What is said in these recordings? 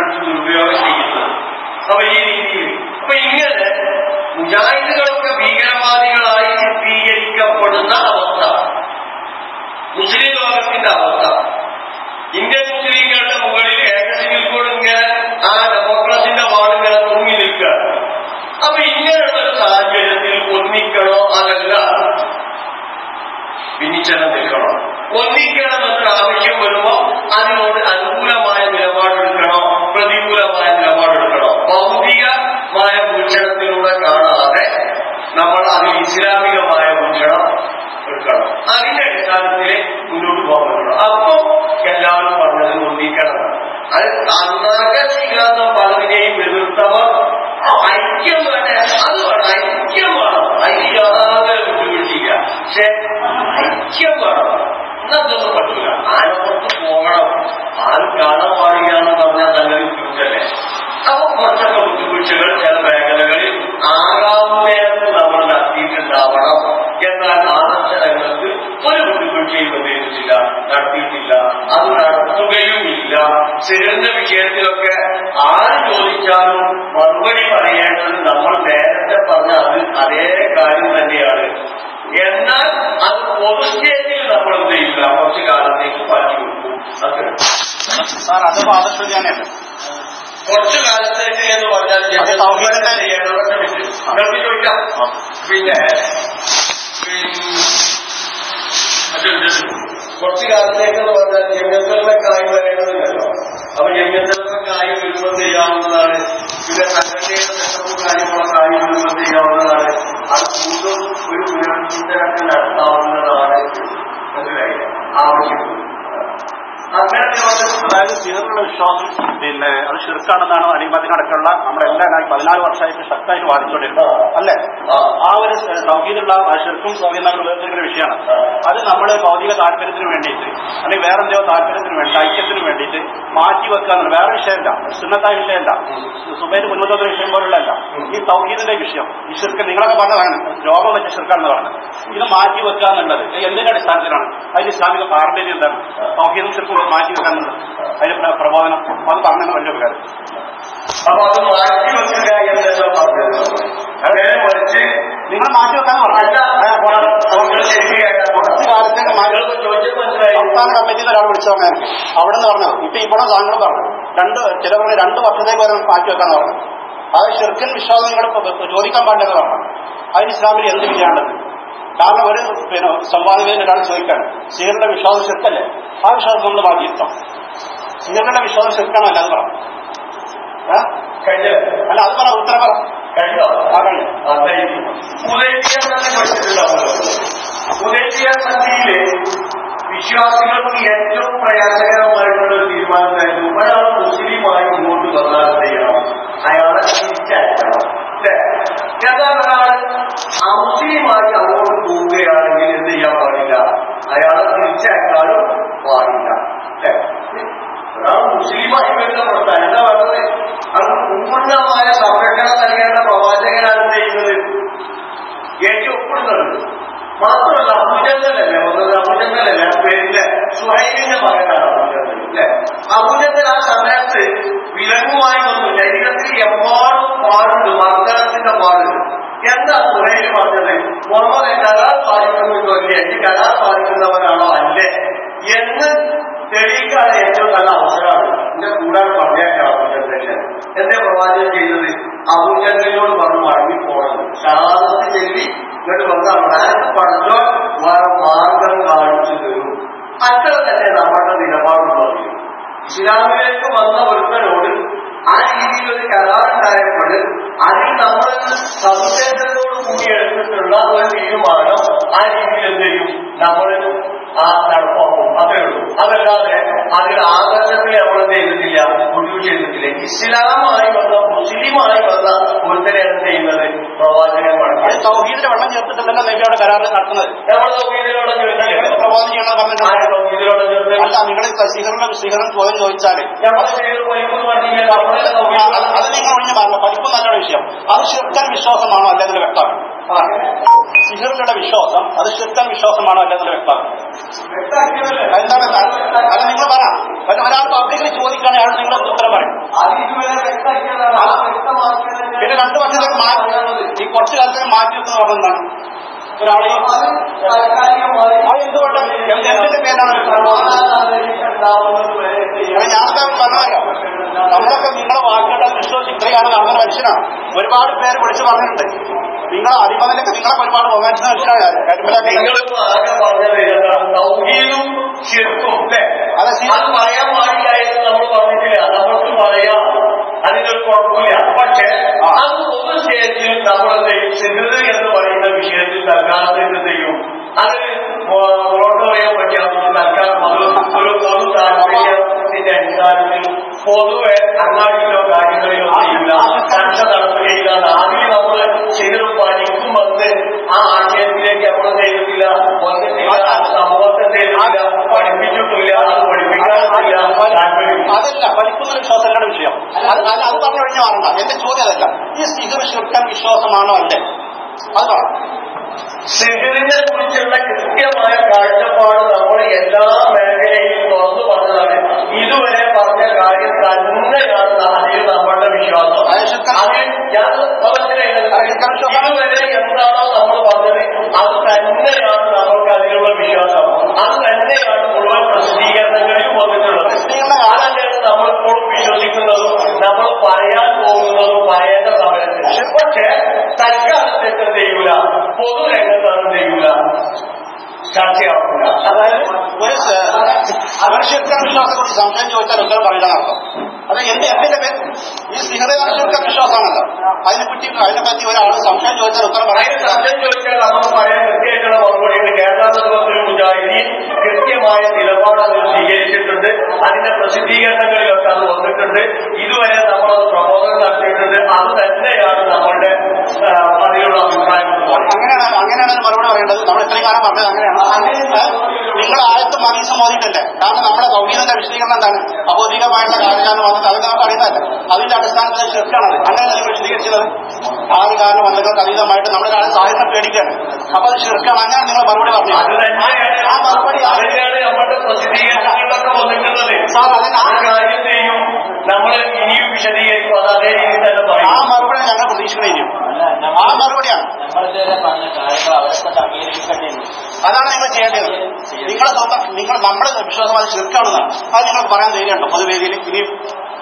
കണ്ടുപിടിച്ച് ദുരുപയോഗം ചെയ്യുന്നത്. അപ്പൊ ഈ രീതിയിൽ അപ്പൊ ഇങ്ങനെ മുജാഹിദുകളൊക്കെ ഭീകരവാദികളായി ചിത്രീകരിക്കപ്പെടുന്ന അവസ്ഥ, മുസ്ലിം ലോകത്തിന്റെ അവസ്ഥ, ഇന്ത്യൻ മുസ്ലിങ്ങളുടെ മുകളിൽ ഏകസിവിൽ കൂടെ ഇങ്ങനെ ആ ഡെമോക്രസിന്റെ വാളിങ്ങനെ തൂങ്ങി നിൽക്കുക. അപ്പൊ ഇങ്ങനെയുള്ള ഒരു സാഹചര്യത്തിൽ ഒന്നിക്കണോ അതല്ല ഭിന്നിച്ചെണ്ണം നിൽക്കണോ? ഒന്നിക്കണമെന്നൊരു ആവശ്യം വരുമ്പോ അതിനോട് അനുകൂലമായ നിലപാടെടുക്കണോ പ്രതികൂലമായ നിലപാടെടുക്കണോ? ഭൗതികമായ വീക്ഷണത്തിലൂടെ കാണാതെ നമ്മൾ അതിൽ ഇസ്ലാമികമായ വീക്ഷണം എടുക്കണം. അതിന്റെ അടിസ്ഥാനത്തിൽ മുന്നോട്ട് പോകാൻ പറ്റണം. അപ്പൊ എല്ലാവരും പറഞ്ഞത് ഒന്നിക്കണം. അത് അന്തർഗതികാത്ത പലതിനെയും എതിർത്തവർ ഐക്യം വേണ്ട, അത് വേണം, ഐക്യം വേണം, അതിന് യാതൊരു വിട്ടുവീഴ്ചയില്ല. പക്ഷെ ഐക്യം വേണം, എന്നതൊന്നും പറ്റില്ല. ആനപ്പുറത്ത് പോകണം, ആൾ കാണാൻ പാടില്ല എന്ന് പറഞ്ഞാൽ നല്ലൊരു വിട്ടുവീഴ്ചല്ലേ. അപ്പൊ കുറച്ചൊക്കെ വിട്ടുവീഴ്ചകൾ ചില മേഖലകളിൽ ആകാവുന്നേരത്ത് നമ്മൾ നടത്തിയിട്ടുണ്ടാവണം. എന്നാൽ ആദർശങ്ങൾക്ക് ഒരു വിട്ടുവീഴ്ചയും ചെയ്തിട്ടില്ല, നടത്തിയിട്ടില്ല, അത് നടത്തുകയുമില്ല. സിറിന്റെ വിഷയത്തിലൊക്കെ ആര് ചോദിച്ചാലും മറുപടി പറയേണ്ടത് നമ്മൾ നേരത്തെ പറഞ്ഞ അതേ കാര്യം തന്നെയാണ്. എന്നാൽ അത് പൊതുസ്റ്റേജിൽ നമ്മൾ എന്ത് ചെയ്യില്ല, കുറച്ചു കാലത്തേക്ക് പറഞ്ഞു കൊടുക്കും. അത് ആദർശാനല്ലേ കുറച്ചു കാലത്തേക്ക് എന്ന് പറഞ്ഞാൽ നിങ്ങൾക്ക് ചോദിക്കാം. പിന്നെ കുറച്ചു കാലത്തേക്ക് എന്ന് പറഞ്ഞാൽ ജന്മത്തിലുള്ള കായ് വരേണ്ടതില്ലല്ലോ. അപ്പൊ ജന്മത്തിലുള്ള കായ് വിരുദ്ധം ചെയ്യാവുന്നതാണ്. പിന്നെ സംഘടനയുടെ സെറ്റപ്പും കാര്യങ്ങളൊക്കെ കായ് വിരുദ്ധം ചെയ്യാവുന്നതാണ്. അത് കൂടുതൽ ഒരു പുനർചിന്തനൊക്കെ നടത്താവുന്നതാണ്. മനസ്സിലായി? ആവശ്യം അങ്ങനെ അതായത് സിഹറിലുള്ള വിശ്വാസം പിന്നെ അത് ശിർക്കാണെന്നാണ് അലിമതിനടക്കമുള്ള നമ്മളെല്ലാ 14 വർഷമായിട്ട് ശക്തമായിട്ട് വാദിച്ചുകൊണ്ടിരുന്നത് അല്ലേ? ആ ഒരു സൗഹീദുള്ള ശിർക്കും സൗഹീദങ്ങളും വേർതിരിക്കുന്ന വിഷയമാണ്. അത് നമ്മൾ ഭൗതിക താല്പര്യത്തിന് വേണ്ടിയിട്ട് അല്ലെങ്കിൽ വേറെ എന്തോ താല്പര്യത്തിന് വേണ്ടി ഐക്യത്തിന് വേണ്ടിയിട്ട് മാറ്റിവെക്കാന്നുള്ള വേറെ വിഷയമല്ല, സുന്നത്തായ വിഷയമല്ല, സുബൈന് മുൻപത്തെ വിഷയം പോലുള്ളതല്ല. ഈ സൗഹീദിന്റെ വിഷയം, ഈ ശിർക്ക് നിങ്ങളൊക്കെ പറഞ്ഞതാണ് രോഗം വെച്ച ശിർക്കാണെന്ന് പറഞ്ഞത്. ഇത് മാറ്റിവെക്കുക എന്നുള്ളത് എന്തിന്റെ അടിസ്ഥാനത്തിലാണ്? അതിന് ഇസ്ലാമിക പാരമ്പര്യം എന്താണ്? സൗഹീദും ശിർക്കും മാറ്റി വെക്കാനുള്ളത് അതിന്റെ പ്രബോധനം അത് പറഞ്ഞാൽ വലിയ ഉപകാരം. അപ്പൊ അത് മാറ്റിവെക്കുക എന്നല്ലോ പറഞ്ഞത്. അതേ മറിച്ച് നിങ്ങൾ മാറ്റിവെക്കാൻ കുറച്ച് കാലത്തേക്ക് സംസ്ഥാന കമ്മിറ്റിയിൽ ഒരാൾ വിളിച്ചു പറഞ്ഞായിരിക്കും അവിടെ നിന്ന് പറഞ്ഞത്. ഇപ്പൊ ഇവിടെ താങ്കൾ പറഞ്ഞു ചില പറഞ്ഞ് 2 വർഷത്തേക്ക് വരെ മാറ്റിവെക്കാന്ന് പറഞ്ഞു. അത് ഷിർക്കിൻ വിശ്വാസം നിങ്ങൾ ചോദിക്കാൻ പാടില്ലെന്ന് പറഞ്ഞു. അതിന് ഇസ്ലാമിൽ എന്ത് വിജയാണ്ടത്? കാരണം ഒരു സംവാദവേദിയിൽ ഒരാൾ ചോദിക്കാണ് സിഹറിന്റെ വിശ്വാസം ശിർക്കല്ലേ, ആ വിശ്വാസം നമ്മൾ മാറ്റിയിരുത്താം. സിഹറിന്റെ വിശ്വാസം ശിർക്കാണോ അല്ല അത് പറ അല്ല അത് പറ ഉത്തരം പറ ഉദയസന്ധിയിലെ വിശ്വാസികൾക്ക് ഏറ്റവും പ്രയാസകരമായിട്ടുള്ള ഒരു തീരുമാനമായിരുന്നു ഒരാൾ മുസ്ലിമായി മുന്നോട്ട് വന്നാൽ എന്ത് ചെയ്യണം? അയാളെ തിരിച്ചയക്കണം. എന്നാൽ ഒരാൾ അമുസ്ലിമായി അങ്ങോട്ട് പോവുകയാണെങ്കിൽ എന്ത് ചെയ്യാൻ പാടില്ല? അയാളെ തിരിച്ചയക്കാനും പാടില്ല. ഒരാൾ മുസ്ലിമായി വരുന്ന പ്രസ്ഥാനം എന്താ പറഞ്ഞത്? അത് പൂർണ്ണമായ സംരക്ഷണം നൽകേണ്ട പ്രവാചകനാണ് എന്ത് ചെയ്യുന്നത്? ഏറ്റവും ഒപ്പിടുന്നത്. മാത്രമല്ല അബൂജഹലല്ലേ വന്നത്? അബൂജഹലല്ലേ പേരിലെ സുഹൈലിന്റെ മകനാണ് അബൂജഹൽ അല്ലെ? അബൂജഹൽ ആ സമയത്ത് വിലങ്ങുമായി വന്നു. ശരീരത്തിൽ എമ്പാടും പാടുണ്ട്, മർദ്ദനത്തിന്റെ പാടുണ്ട്. എന്താ സുഹൈല് പറഞ്ഞത്? മുഹമ്മദ് കരാർ പാലിക്കുന്നുണ്ടോ ഇല്ലേ, എനിക്ക് കരാർ പാലിക്കുന്നവനാണോ അല്ലേ എന്ന് തെളിയിക്കാൻ ഏറ്റവും നല്ല അവസരമാണ്. എന്റെ കൂടാൻ പറഞ്ഞേക്കാം അബൂജഹലിനെ. എന്റെ പ്രവാചകൻ ചെയ്തത് അബൂജഹലിനോട് പറഞ്ഞു മടങ്ങിപ്പോണത്, ഷഹാദത്ത് ചൊല്ലി ഇങ്ങോട്ട് വന്നാൽ പഠിച്ചോ വേറെ മാർഗം കാണിച്ചു തരും. അത്ര തന്നെ നമ്മുടെ നിലപാടുള്ളത്. ഇസ്ലാമിലേക്ക് വന്ന ഒരുത്തനോട് ആ രീതിയിൽ ഒരു കരാറുണ്ടായപ്പോൾ അതിൽ നമ്മൾ സവിശേഷതയോട് കൂടി എടുത്തിട്ടുള്ള ഒരു തീരുമാനം ആ രീതിയിൽ എന്ത് ചെയ്യും? നമ്മൾ ആ നടപ്പാക്കും. അതേ ഉള്ളൂ. അതല്ലാതെ അതിൽ ആദർശത്തിൽ നമ്മൾ എന്ത് ചെയ്തിട്ടില്ല, ഒഴിവ് ചെയ്തിട്ടില്ല. ഇസ്ലാമായി വന്ന മുസ്ലിമായി വന്ന ഒരുത്തനെ എന്ത് ചെയ്യുന്നത്? പ്രവാചകൻ മടക്കി സൗഹീദിന്റെ വെള്ളം ചേർത്തിട്ടല്ല നബിയുടെ കരാറിൽ നടത്തുന്നത്. നമ്മൾ സൗഹീദിനോട് പ്രവാചകം ചെയ്യണം സൗഹീദിനോട് അല്ല. നിങ്ങൾ സിഹറിന് ചോദിച്ചാല് അത് നിങ്ങൾ ഒഴിഞ്ഞു പറഞ്ഞ പഠിപ്പ് നല്ലൊരു വിഷയം. അത് ശിർക്കൻ വിശ്വാസമാണോ അല്ലെങ്കിൽ വ്യക്തമാണ്. സിഹറിലുള്ള വിശ്വാസം അത് ശുദ്ധ വിശ്വാസമാണോ അല്ലെന്നുള്ള വ്യക്തമാക്കും. എന്താണ് അത് നിങ്ങൾ പറ. ഒരാൾ പബ്ലിക്കിൽ ചോദിക്കുകയാണെങ്കിൽ അയാൾ നിങ്ങൾ ഉത്തരം പറയും. പിന്നെ 2 വർഷത്തേക്ക് മാറ്റി ഈ കുറച്ചു കാലത്തേക്ക് മാറ്റി വെക്കുന്ന പറഞ്ഞെന്താണ് ഒരാളെ എന്തുകൊണ്ട് എന്തിന്റെ പേരാണ് ഞാനൊക്കെ പറഞ്ഞല്ലോ. നമ്മളൊക്കെ നിങ്ങളെ വാക്കുകളുടെ വിശ്വസിച്ച് ഇത്രയാണ് അങ്ങനെ മനുഷ്യനാണ്. ഒരുപാട് പേര് വിളിച്ചു പറഞ്ഞിട്ടുണ്ട്. നിങ്ങളെ അടിമതിലൊക്കെ നിങ്ങളെ ഒരുപാട് ബഹുമാനിച്ച മനുഷ്യനാണ്. അത് പറയാൻ പാടില്ലായിരുന്നു നമ്മൾ പറഞ്ഞിട്ടില്ല. നമുക്ക് പറയാം, അതിനൊരു കുഴപ്പമില്ല. പക്ഷെ അത് ഒരു സ്റ്റേജിൽ നമ്മളെന്ത് സിദ്ധത എന്ന് പറയുന്ന വിഷയത്തിൽ തൽക്കാലത്ത് ചെയ്യും. അത് പുറത്തു പറയാൻ പറ്റാത്ത തൽക്കാലം ഒരു പൊതു താല്പര്യത്തിന്റെ അടിസ്ഥാനത്തിൽ പൊതുവെ അങ്ങാടിയിലോ കാര്യങ്ങളിലോ ചെയ്യില്ല, ചർച്ച നടത്തുകയില്ല. ആദ്യം നമ്മൾ ശരിയും പഠിക്കും വന്ന് ആ ആശയത്തിലേക്ക് നമ്മൾ ചെയ്തിട്ടില്ല, വന്നിട്ടില്ല, സമൂഹത്തെ ചെയ്തിട്ടില്ല, പഠിപ്പിച്ചിട്ടില്ല, അത് പഠിപ്പിക്കാനില്ല. അതല്ല പഠിക്കുന്ന വിശ്വാസങ്ങളുടെ വിഷയം. അത് പറഞ്ഞു കഴിഞ്ഞാൽ മാറണ്ട. എന്റെ ചോദ്യം അതല്ല. ഈ സിഹർ ശുദ്ധ വിശ്വാസമാണോ അല്ലേ അത് പറ. സിഹറിനെ കുറിച്ചുള്ള കൃത്യമായ കാഴ്ചപ്പാട് നമ്മൾ എല്ലാ മേഖലയിലും തുറന്നു പറഞ്ഞതാണ്. ഇതുവരെ പറഞ്ഞ കാര്യം തന്നെയാണ് അതിൽ നമ്മളുടെ വിശ്വാസം. അതിൽ ഞാൻ ഇതുവരെ എന്താണോ നമ്മൾ പറഞ്ഞത് അത് തന്നെയാണ് നമ്മൾക്ക് അതിലുള്ള വിശ്വാസം. അത് തന്നെയാണ് മുഴുവൻ പ്രസിദ്ധീകരണങ്ങളിലും വന്നിട്ടുള്ളത്. അതന്നെയാണ് നമ്മളിപ്പോഴും വിശ്വസിക്കുന്നതും നമ്മൾ പറയാൻ പോകുന്നതും പറയേണ്ട സമയത്ത്. പക്ഷെ തൽക്കാലത്തേക്ക് എന്ത് ചെയ്യൂല, പൊതുരംഗത്ത് അത് ചെയ്യൂല, ചർച്ചയാവില്ല. അതായത് ഒരു അവർശുദ്ധ വിശ്വാസത്തെക്കുറിച്ച് സംശയം ചോദിച്ചാൽ ഉത്തരം പറയില്ല നടത്തും. അത് എന്തിന്റെ പേര് ഈ സിഹർ അവർശുദ്ധ വിശ്വാസമാണല്ലോ. അതിനെപ്പറ്റി ഒരാൾ സംശയം ചോദിച്ചാൽ ഉത്തരം പറയും. സംശയം ചോദിച്ചാൽ നമുക്ക് പറയാൻ കൃത്യമായിട്ടുള്ള മറുപടിയുണ്ട്. കേരള നേതൃത്വത്തിൽ മുജാഹിദീൻ കൃത്യമായ നിലപാട് അത് സ്വീകരിച്ചിട്ടുണ്ട്. അതിന്റെ പ്രസിദ്ധീകരണങ്ങളിലൊക്കെ അത് വന്നിട്ടുണ്ട്. ഇതുവരെ നമ്മളത് പ്രബോധനം നടത്തിയിട്ടുണ്ട്. അത് തന്നെയാണ് നമ്മളുടെ അതിലുള്ള അഭിപ്രായം. അങ്ങനെയാണ് മറുപടി പറയേണ്ടത്. നമ്മൾ ഇത്രയും കാലം പറഞ്ഞത് അങ്ങനെയാണ്. നിങ്ങൾ ആയത്തും ഹദീസും ഓതിയിട്ടില്ലേ? കാരണം നമ്മുടെ തൗഹീദിന്റെ വിശദീകരണം എന്താണ്? അഭൗതികമായിട്ടുള്ള കാര്യമാണ് വന്നിട്ട് അത് നമുക്ക് അറിയുന്നതല്ല. അതിന്റെ അടിസ്ഥാനത്തിൽ ശിർക്കാണത്. അങ്ങനെയാണ് നിങ്ങൾ വിശദീകരിച്ചത്. ആറ് കാരണം വന്നങ്ങൾക്ക് അതീതമായിട്ട് നമ്മുടെ കാലം സാഹിത്യം പേടിക്കുകയാണ്. അപ്പൊ അത് ശിർക്കാണ്. അങ്ങനെ നിങ്ങൾ മറുപടി പറഞ്ഞു. ആ മറുപടി നമ്മുടെ പ്രസിദ്ധീകരണങ്ങളിലൊക്കെ വന്നിട്ടുള്ളത്. സാർ അതിന് ആ കാര്യം ചെയ്യും നമ്മൾ ഇനിയും വിശദീകരിക്കും. അത് അതേ രീതിയിൽ തന്നെ പറയും. ആ മറുപടി ഞങ്ങൾ പ്രതീക്ഷിക്കുകയും ആ മറുപടിയാണ്. അതാണ് നിങ്ങൾ ചെയ്യേണ്ടത്. നിങ്ങൾ നമ്മുടെ വിശ്വാസം അത് ശിർക്കാണെന്നാണ്. അത് നിങ്ങൾക്ക് പറയാൻ ധൈര്യമുണ്ടോ പൊതുവേദിയിൽ? ഇനിയും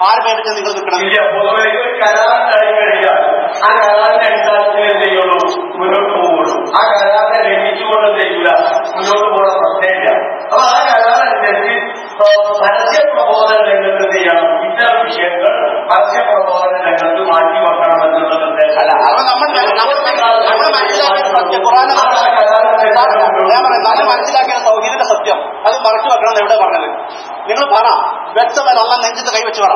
ആര് പേരിച്ച് നിങ്ങൾ നിൽക്കണം? ഇല്ല, പൊതുവെ ഒരു കരാറുണ്ടായി കഴിഞ്ഞാൽ ആ കരാറിന്റെ അടിസ്ഥാനത്തിൽ എന്ത് ചെയ്യുള്ളൂ, മുന്നോട്ട് പോകുള്ളൂ. ആ കരാറിനെ ലംഘിച്ചുകൊണ്ട് എന്ത് ചെയ്യില്ല, മുന്നോട്ട് പോകുന്ന പ്രശ്നമില്ല. അപ്പൊ ആ കരാറനുസരിച്ച് പരസ്യ പ്രബോധന രംഗത്ത് എന്ത് ചെയ്യണം, ഇത്തരം വിഷയങ്ങൾ പരസ്യ പ്രബോധന രംഗത്ത് മാറ്റി വെക്കണം എന്നുള്ള നിർദ്ദേശം. നമ്മൾ മനസ്സിലാക്കിയ സൗകര്യത്തിന്റെ സത്യം അത് മറച്ചു വെക്കണം. എവിടെ പറഞ്ഞത്? നിങ്ങൾ പറ, വ്യക്തമായി അല്ല നെഞ്ചത്ത് കൈവച്ച് പറ.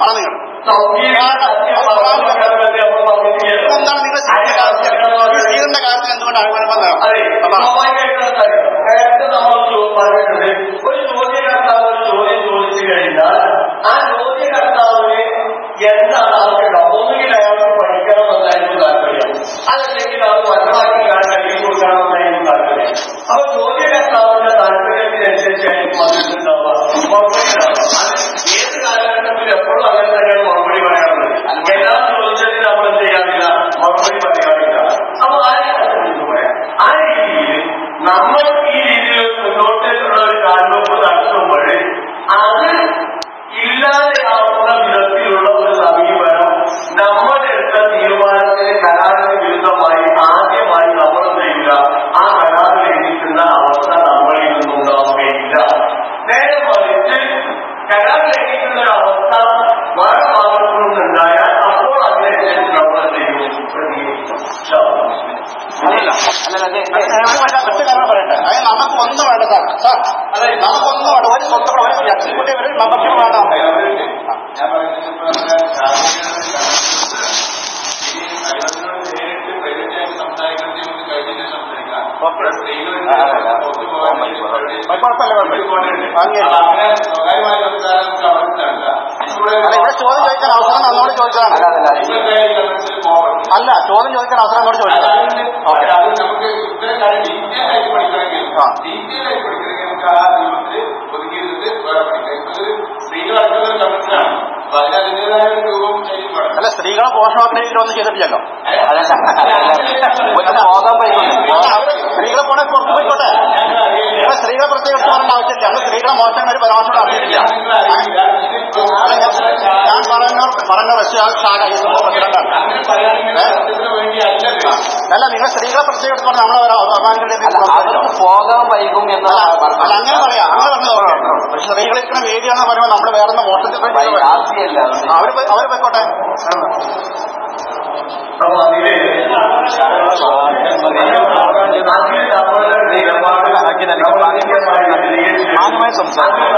നിങ്ങൾ എന്താണ് നിങ്ങൾ സീറിന്റെ കാര്യത്തിൽ എന്തുകൊണ്ട് നേരത്തെ നമ്മൾ പറഞ്ഞിട്ടുണ്ട്, ഒരു ചോദ്യകർത്താവ് ഒരു ചോദ്യം ചോദിച്ചു കഴിഞ്ഞാൽ ആ ചോദ്യകർത്താവിന് എന്താണ് ആവശ്യം? ഒന്നുകിൽ അയാൾക്ക് പഠിക്കണമെന്നായിരുന്നു താല്പര്യം, അതല്ലെങ്കിൽ അത് മനസ്സിലാക്കി കഴിയും കൊടുക്കണമെന്നായിരുന്നു താല്പര്യം. അപ്പൊ ചോദ്യകർത്താവിന്റെ താല്പര്യത്തിനനുസരിച്ചായിരിക്കും വന്നിട്ടുണ്ടാവുക, മറുപടി ഉണ്ടാവുക. അത് ഏത് കാലഘട്ടത്തിൽ എപ്പോഴും അങ്ങനെ തന്നെയാണ് മറുപടി പറയാറുള്ളത്. എല്ലാ ചോദ്യത്തിനും നമ്മൾ എന്ത് ചെയ്യാറില്ല, മറുപടി പറയാറില്ല. അപ്പൊ ആ രീതിയിൽ പറയാം. ആ രീതിയിൽ നമ്മൾ ഈ രീതിയിൽ മുന്നോട്ടുള്ള ഒരു കാൽവെപ്പ് നടത്തുമ്പോൾ അത് ഇല്ലാതെയാവുന്ന വിധത്തിലുള്ള ഒരു സമീപനം നമ്മളെടുത്ത തീരുമാനത്തിന് കരാറിന് വിരുദ്ധമായി ആദ്യമായി നമ്മൾ ചെയ്യില്ല. ആ കരാറിൽ എഴുതിക്കുന്ന അവസ്ഥ നമ്മളിൽ നിന്നുണ്ടാവുകയില്ല. നേരെ മറിച്ച് കരാറിൽ എഴുതിക്കുന്ന ഒരു അവസ്ഥ വേറെ ഭാഗത്തു നിന്നുണ്ടായാൽ അപ്പോൾ അതിനനുസരിച്ച് നമ്മൾ ചെയ്യും, പ്രതികരിക്കും. പറയട്ടെ. അതായത് നമുക്കൊന്നും വേണ്ട സാർ. സാർ അതെ, നമുക്കൊന്നും വേണ്ട. ഒരു സ്വത്തുക്കൾ ഒരു എക്സിക്യൂട്ടീവ് ഒരു മെമ്പർഷിപ്പ് വേണ്ട. ഇവിടെ ചോദ്യം ചോദിക്കാൻ അവസരം നമ്മളോട് ചോദിച്ചതാണ്. അല്ല, ചോദ്യം ചോദിക്കാൻ അവസരം എന്നോട് ചോദിച്ചു. ഓക്കെ, നമുക്ക് ഇത്തരം കാര്യം ഡീറ്റെയിൽ ആയിട്ട് പഠിക്കണമെങ്കിൽ ഡീറ്റെയിൽ ആയിട്ട് പഠിക്കണമെങ്കിൽ നമുക്ക് ആ രൂപത്തിൽ ഒതുക്കിയിരുന്നത് വേറെ പഠിക്കാം. ഇപ്പൊ ഒരു സ്ത്രീകളടക്കുന്ന ഒരു കമ്മിറ്റിയാണ്. അപ്പൊ അതിന് അതിൻ്റെതായ ഒരു രൂപം ശരിക്കും പഠിക്കും. അല്ല, സ്ത്രീകളെ പോഷണത്തിന് ഒന്നും ചെയ്തിട്ടില്ലല്ലോ. പോകാൻ പറ്റും. സ്ത്രീകളെ പോണേ പുറത്തു പോയിക്കോട്ടെ. സ്ത്രീകളെ പ്രത്യേകിച്ച് പറയേണ്ട ആവശ്യമില്ല. നമ്മൾ സ്ത്രീകളെ മോശം ഒരു പരാമർശം നടത്തിയിട്ടില്ല. ഞാൻ പറഞ്ഞ റഷ്യ ശാഖ ഈ പ്രസിഡന്റാണ്. അല്ല, നിങ്ങൾ സ്ത്രീകളെ പ്രത്യേകിച്ച് പറഞ്ഞാൽ നമ്മളെ അവർക്ക് പോകാൻ വൈകും എന്ന് അല്ല, അങ്ങനെ പറയാം. അങ്ങനെ പറഞ്ഞു നോക്കാം. സ്ത്രീകൾ ഇത്ര വേദിയാണെന്ന് പറയുമ്പോൾ നമ്മൾ വേറെ മോശത്തിൽ അവര് പോയിക്കോട്ടെ. അപ്പൊ അതില് മാന്യമായി സംസാരിക്കും.